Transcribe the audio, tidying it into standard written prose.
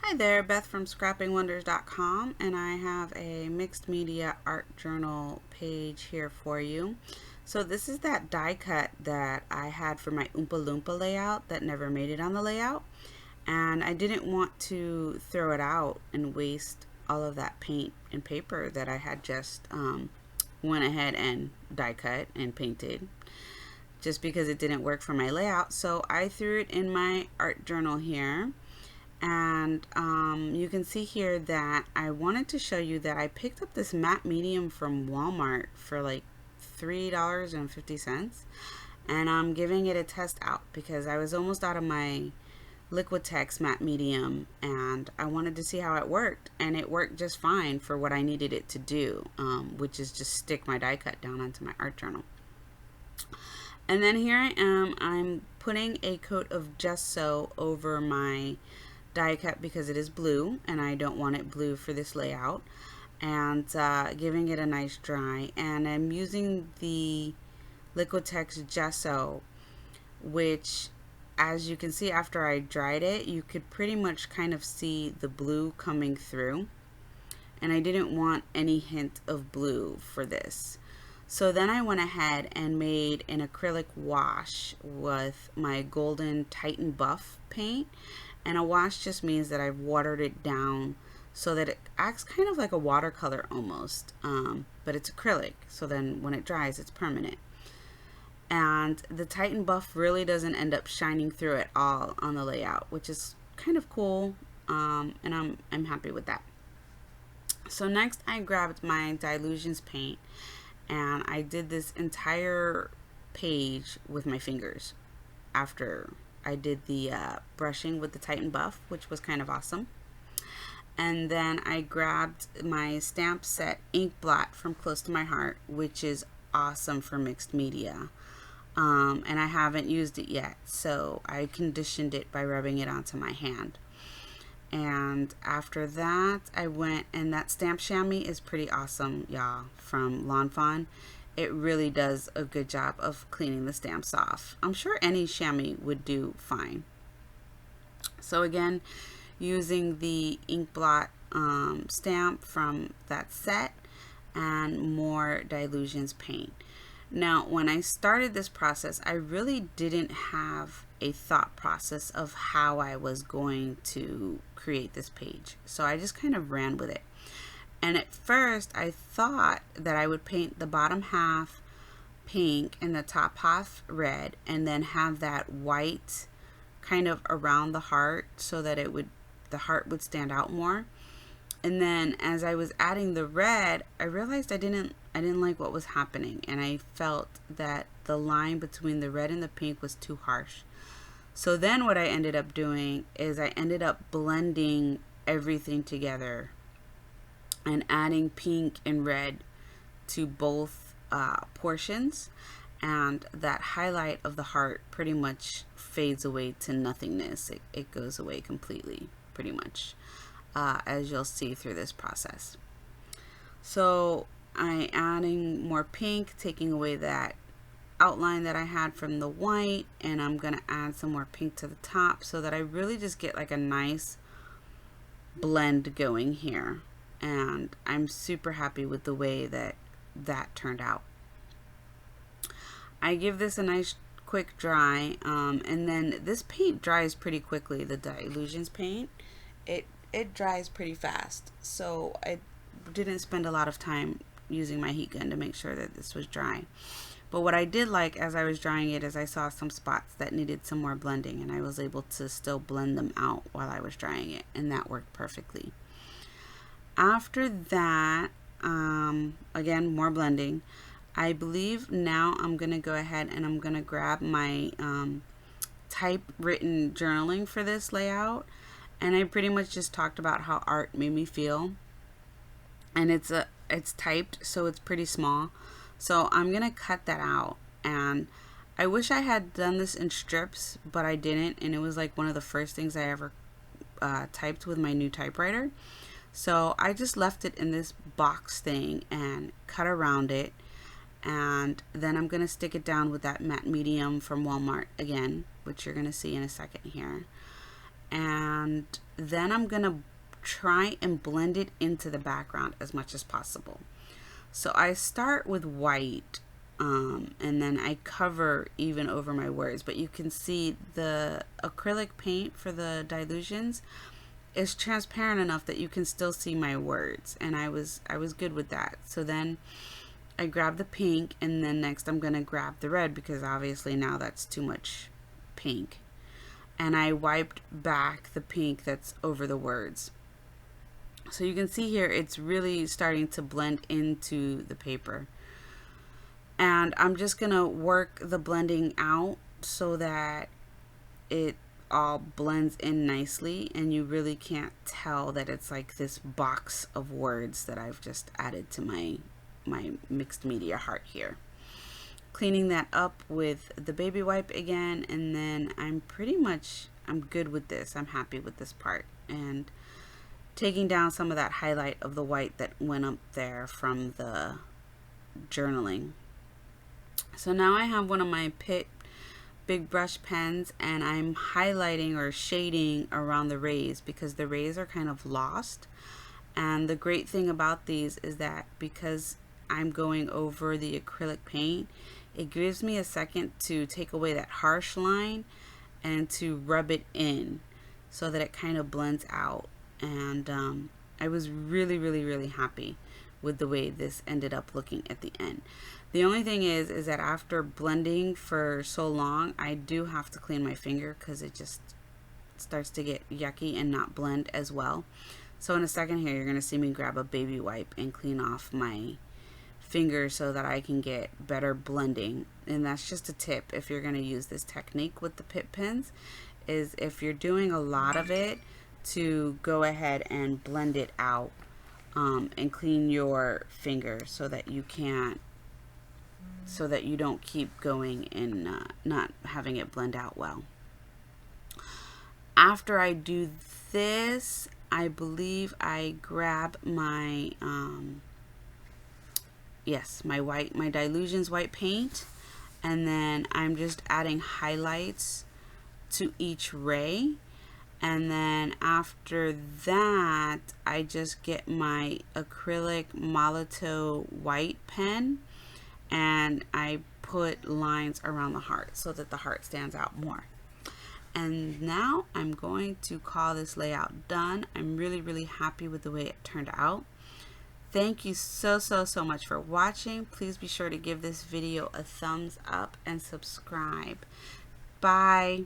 Hi there, Beth from scrappingwonders.com, and I have a mixed media art journal page here for you. So this is that die cut that I had for my Oompa Loompa layout that never made it on the layout, and I didn't want to throw it out and waste all of that paint and paper that I had just went ahead and die cut and painted just because it didn't work for my layout. So I threw it in my art journal here. And you can see here that I wanted to show you that I picked up this matte medium from Walmart for like $3.50, and I'm giving it a test out because I was almost out of my Liquitex matte medium and I wanted to see how it worked, and it worked just fine for what I needed it to do, which is just stick my die cut down onto my art journal. And then here I am, I'm putting a coat of gesso over my die cut because it is blue and I don't want it blue for this layout, and giving it a nice dry. And I'm using the Liquitex gesso, which, as you can see, after I dried it, you could pretty much kind of see the blue coming through, and I didn't want any hint of blue for this. So then I went ahead and made an acrylic wash with my golden Titan Buff paint. And a wash just means that I've watered it down so that it acts kind of like a watercolor almost, but it's acrylic, so then when it dries it's permanent. And the Titan Buff really doesn't end up shining through at all on the layout, which is kind of cool, and I'm happy with that. So next I grabbed my Dilutions paint and I did this entire page with my fingers after I did the brushing with the Titan Buff, which was kind of awesome. And then I grabbed my stamp set ink blot from Close to My Heart, which is awesome for mixed media. And I haven't used it yet, so I conditioned it by rubbing it onto my hand. And after that, I went, and that stamp chamois is pretty awesome, y'all, from Lawn Fawn. It really does a good job of cleaning the stamps off. I'm sure any chamois would do fine. So again, using the ink blot stamp from that set and more Dilutions paint. Now, when I started this process, I really didn't have a thought process of how I was going to create this page. So I just kind of ran with it. And at first I thought that I would paint the bottom half pink and the top half red, and then have that white kind of around the heart so that the heart would stand out more. And then as I was adding the red, I realized I didn't like what was happening, and I felt that the line between the red and the pink was too harsh. So then what I ended up doing is I ended up blending everything together and adding pink and red to both portions, and that highlight of the heart pretty much fades away to nothingness. It goes away completely, pretty much, as you'll see through this process. So I'm adding more pink, taking away that outline that I had from the white, and I'm gonna add some more pink to the top so that I really just get like a nice blend going here. And I'm super happy with the way that turned out. I give this a nice quick dry, and then this paint dries pretty quickly. The Dilutions paint, it dries pretty fast, so I didn't spend a lot of time using my heat gun to make sure that this was dry. But what I did like as I was drying it is I saw some spots that needed some more blending, and I was able to still blend them out while I was drying it, and that worked perfectly. After that, again, more blending. I believe now I'm going to go ahead and I'm going to grab my typewritten journaling for this layout. And I pretty much just talked about how art made me feel. And it's typed, so it's pretty small. So I'm going to cut that out. And I wish I had done this in strips, but I didn't. And it was like one of the first things I ever typed with my new typewriter. So I just left it in this box thing and cut around it, and then I'm going to stick it down with that matte medium from Walmart again, which you're going to see in a second here. And then I'm gonna try and blend it into the background as much as possible. So I start with white, and then I cover even over my words, but you can see the acrylic paint for the dilutions is transparent enough that you can still see my words, and I was good with that. So then I grab the pink, and then next I'm gonna grab the red, because obviously now that's too much pink, and I wiped back the pink that's over the words. So you can see here it's really starting to blend into the paper, and I'm just gonna work the blending out so that it all blends in nicely and you really can't tell that it's like this box of words that I've just added to my mixed media heart here. Cleaning that up with the baby wipe again, and then I'm good with this. I'm happy with this part, and taking down some of that highlight of the white that went up there from the journaling. So now I have one of my Pitt big brush pens, and I'm highlighting or shading around the rays because the rays are kind of lost. And the great thing about these is that because I'm going over the acrylic paint, it gives me a second to take away that harsh line and to rub it in so that it kind of blends out. And I was really happy with the way this ended up looking at the end. The only thing is that after blending for so long, I do have to clean my finger because it just starts to get yucky and not blend as well. So in a second here, you're going to see me grab a baby wipe and clean off my finger so that I can get better blending. And that's just a tip if you're going to use this technique with the Pitt pens, is if you're doing a lot of it, to go ahead and blend it out and clean your finger so that you don't keep going and not having it blend out well. After I do this, I believe I grab my my Dilutions white paint, and then I'm just adding highlights to each ray. And then after that, I just get my acrylic Molotow white pen and I put lines around the heart so that the heart stands out more. And now I'm going to call this layout done. I'm really happy with the way it turned out. Thank you so much for watching. Please be sure to give this video a thumbs up and subscribe. Bye.